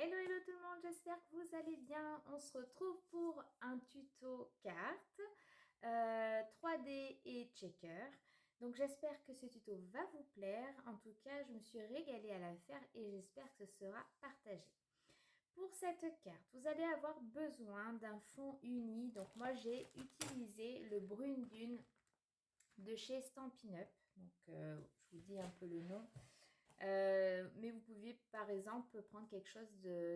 Hello hello tout le monde, j'espère que vous allez bien. On se retrouve pour un tuto carte 3D et checker. Donc j'espère que ce tuto va vous plaire. En tout cas, je me suis régalée à la faire et j'espère que ce sera partagé. Pour cette carte, vous allez avoir besoin d'un fond uni. Donc moi j'ai utilisé le Brune Dune de chez Stampin' Up. Donc je vous dis un peu le nom. Mais vous pouviez par exemple prendre quelque chose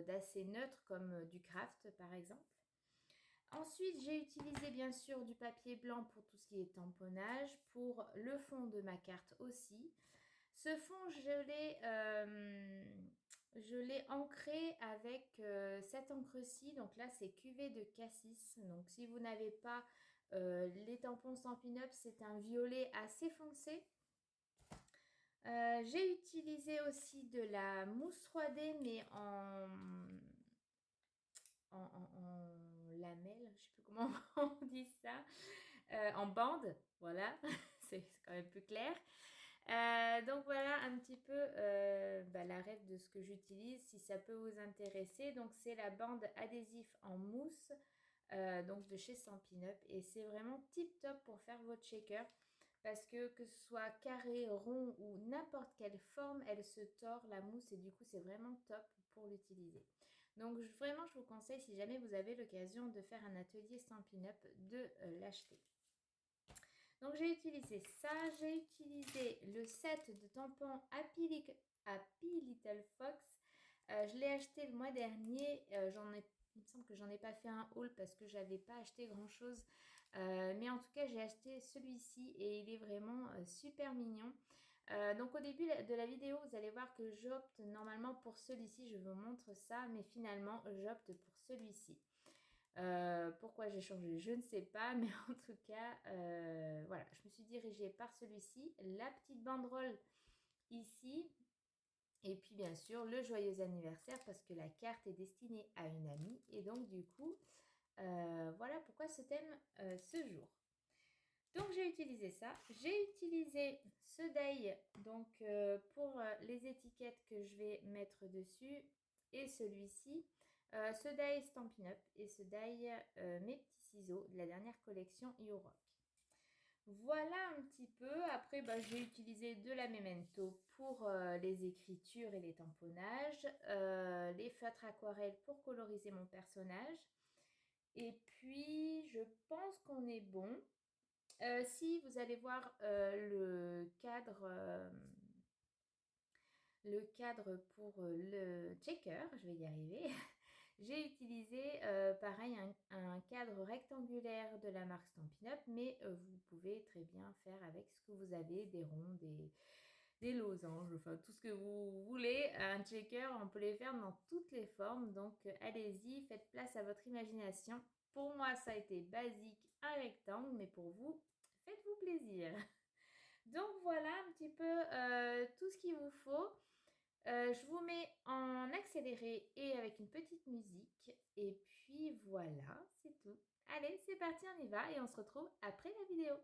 d'assez neutre comme du craft par exemple. Ensuite, j'ai utilisé bien sûr du papier blanc pour tout ce qui est tamponnage, pour le fond de ma carte aussi. Ce fond, je l'ai ancré avec cette encre-ci. Donc là, c'est cuvée de cassis. Donc si vous n'avez pas les tampons Stampin' Up, c'est un violet assez foncé. J'ai utilisé aussi de la mousse 3D, mais en lamelles, je ne sais plus comment on dit ça, en bande, voilà, c'est quand même plus clair. Donc voilà un petit peu la règle de ce que j'utilise, si ça peut vous intéresser. Donc c'est la bande adhésif en mousse, donc de chez Stampin' Up, et c'est vraiment tip top pour faire votre shaker. Parce que ce soit carré, rond ou n'importe quelle forme, elle se tord la mousse et du coup c'est vraiment top pour l'utiliser. Donc vraiment je vous conseille, si jamais vous avez l'occasion de faire un atelier Stampin' Up, de l'acheter. Donc j'ai utilisé ça, j'ai utilisé le set de tampons Happy Little Fox. Je l'ai acheté le mois dernier, il me semble que j'en ai pas fait un haul parce que j'avais pas acheté grand chose. Mais en tout cas, j'ai acheté celui-ci et il est vraiment super mignon. Donc au début de la vidéo, vous allez voir que j'opte normalement pour celui-ci. Je vous montre ça, mais finalement, j'opte pour celui-ci. Pourquoi j'ai changé, je ne sais pas, mais en tout cas, voilà, je me suis dirigée par celui-ci. La petite banderole ici. Et puis bien sûr le joyeux anniversaire parce que la carte est destinée à une amie. Et donc du coup, voilà pourquoi ce thème ce jour. Donc j'ai utilisé ça. J'ai utilisé ce die donc, pour les étiquettes que je vais mettre dessus. Et celui-ci. Ce die Stampin' Up et ce die mes petits ciseaux de la dernière collection You Rock. Voilà un petit peu. Après, j'ai utilisé de la Memento pour les écritures et les tamponnages. Les feutres aquarelles pour coloriser mon personnage. Et puis, je pense qu'on est bon. Si vous allez voir le cadre pour le checker, je vais y arriver. J'ai utilisé pareil un cadre rectangulaire de la marque Stampin' Up, mais vous pouvez très bien faire avec ce que vous avez, des ronds, des losanges, enfin tout ce que vous voulez. Un checker, on peut les faire dans toutes les formes, donc allez-y, faites place à votre imagination. Pour moi, ça a été basique, un rectangle, mais pour vous, faites-vous plaisir. Donc voilà un petit peu tout ce qu'il vous faut. Je vous mets en accéléré et avec une petite musique. Et puis voilà, c'est tout. Allez, c'est parti, on y va et on se retrouve après la vidéo.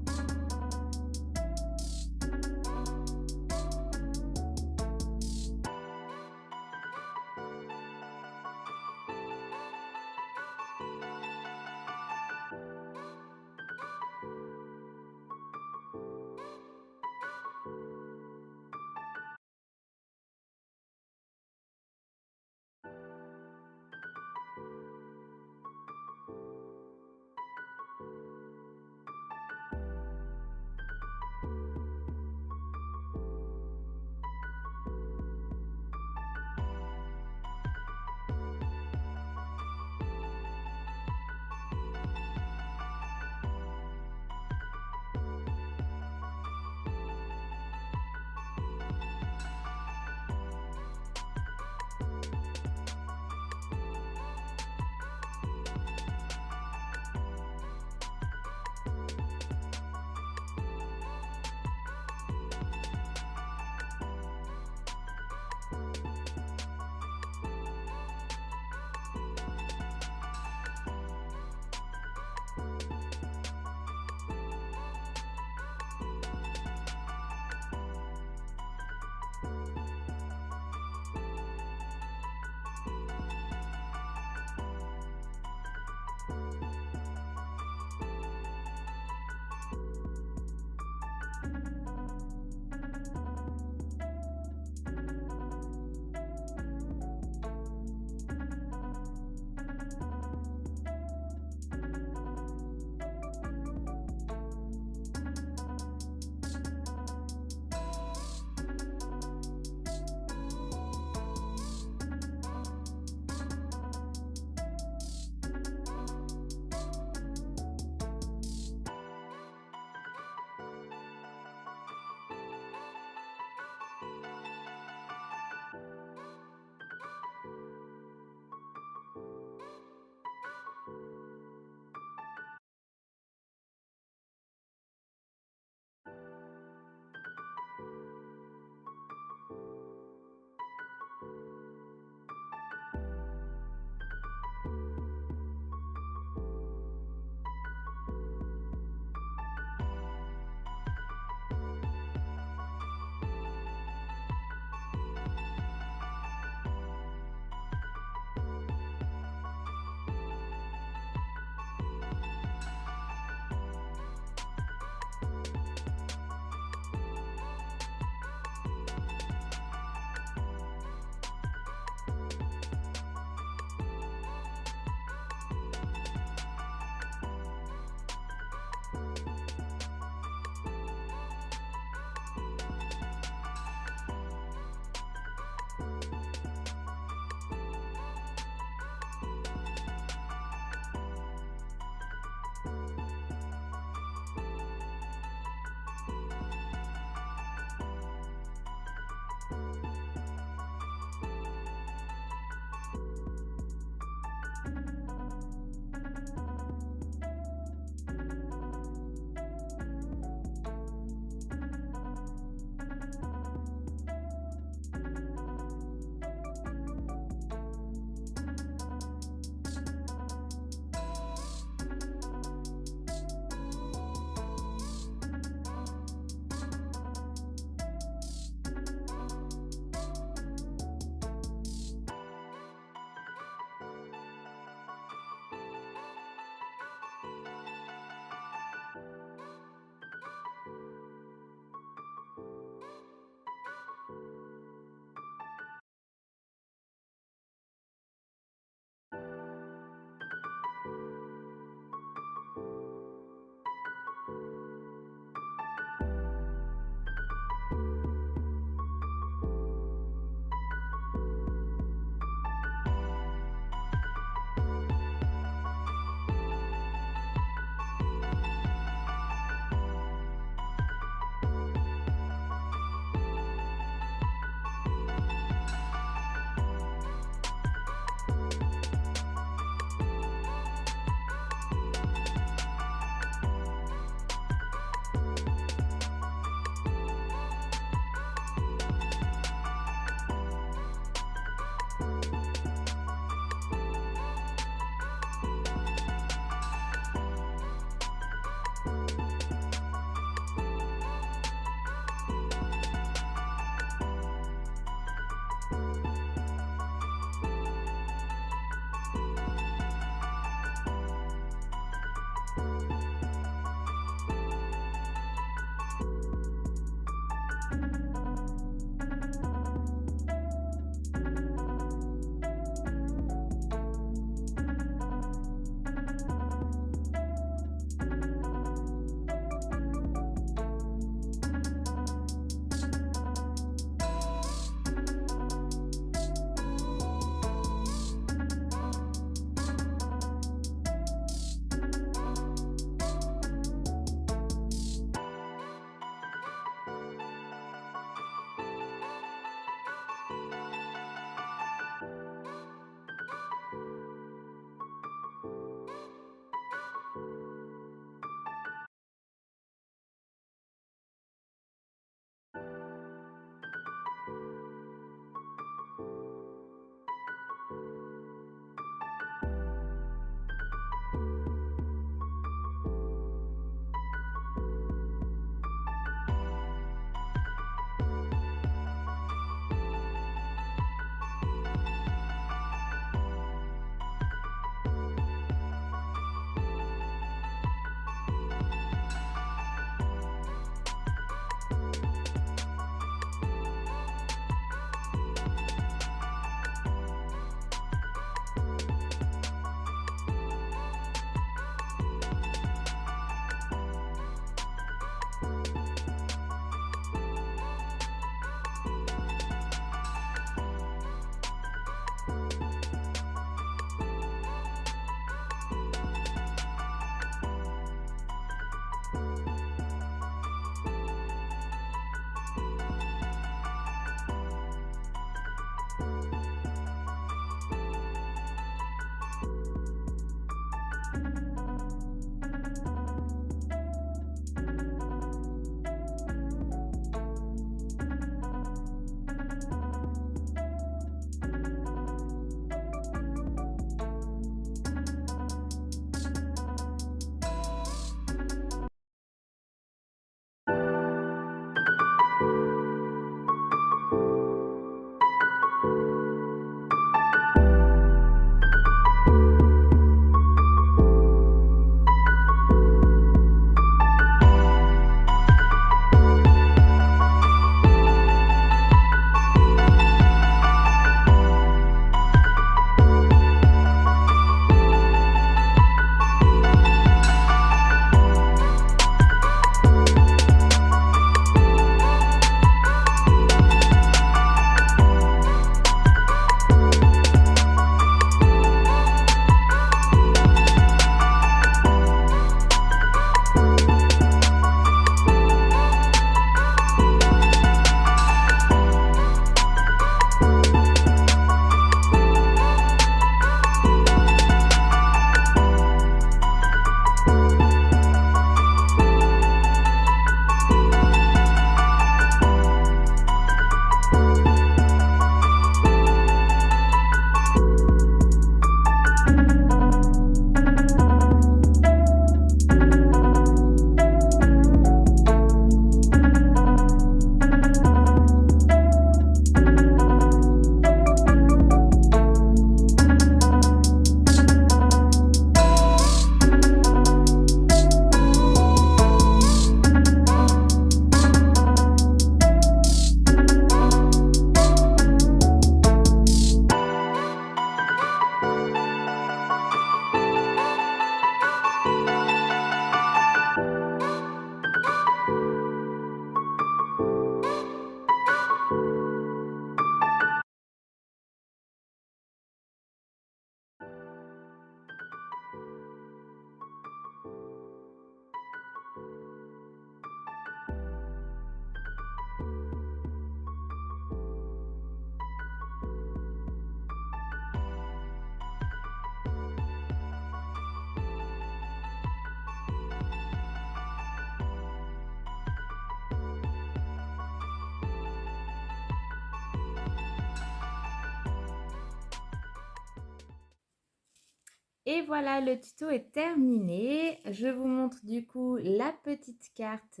Et voilà, le tuto est terminé. Je vous montre du coup la petite carte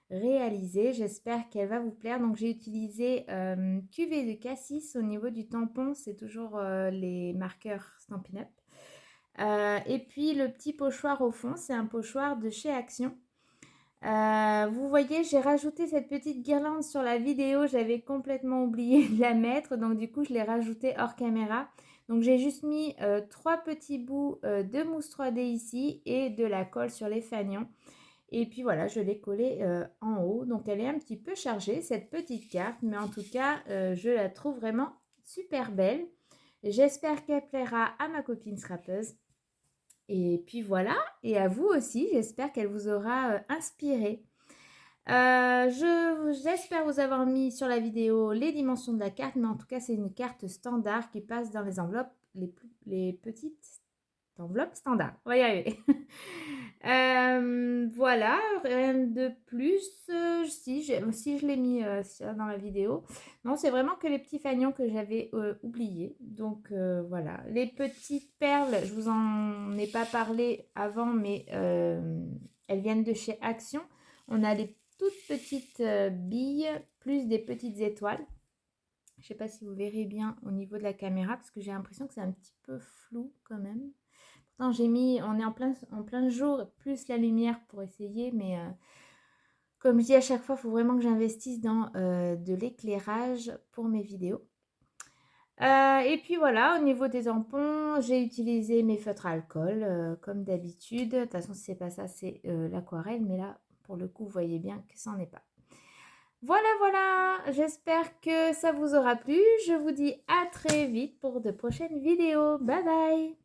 réalisée. J'espère qu'elle va vous plaire. Donc j'ai utilisé cuvée de cassis au niveau du tampon. C'est toujours les marqueurs Stampin' Up. Et puis le petit pochoir au fond, c'est un pochoir de chez Action. Vous voyez, j'ai rajouté cette petite guirlande sur la vidéo. J'avais complètement oublié de la mettre. Donc du coup, je l'ai rajoutée hors caméra. Donc j'ai juste mis 3 petits bouts de mousse 3D ici et de la colle sur les fanions. Et puis voilà, je l'ai collée en haut. Donc elle est un petit peu chargée, cette petite carte. Mais en tout cas, je la trouve vraiment super belle. J'espère qu'elle plaira à ma copine scrappeuse. Et puis voilà, et à vous aussi, j'espère qu'elle vous aura inspiré. J'espère vous avoir mis sur la vidéo les dimensions de la carte, mais en tout cas, c'est une carte standard qui passe dans les enveloppes, les petites enveloppes standards. On va y arriver. Voilà, rien de plus. Si je l'ai mis dans la vidéo. Non, c'est vraiment que les petits fanions que j'avais oubliés. Donc voilà. Les petites perles, je vous en ai pas parlé avant, mais elles viennent de chez Action. On a les toutes petites billes, plus des petites étoiles. Je ne sais pas si vous verrez bien au niveau de la caméra, parce que j'ai l'impression que c'est un petit peu flou quand même. Pourtant, on est en plein jour, plus la lumière pour essayer, mais comme je dis à chaque fois, il faut vraiment que j'investisse dans de l'éclairage pour mes vidéos. Et puis voilà, au niveau des tampons, j'ai utilisé mes feutres à alcool, comme d'habitude. De toute façon, si c'est pas ça, c'est l'aquarelle, mais là, pour le coup, vous voyez bien que ça n'en est pas. Voilà, voilà, j'espère que ça vous aura plu. Je vous dis à très vite pour de prochaines vidéos. Bye bye!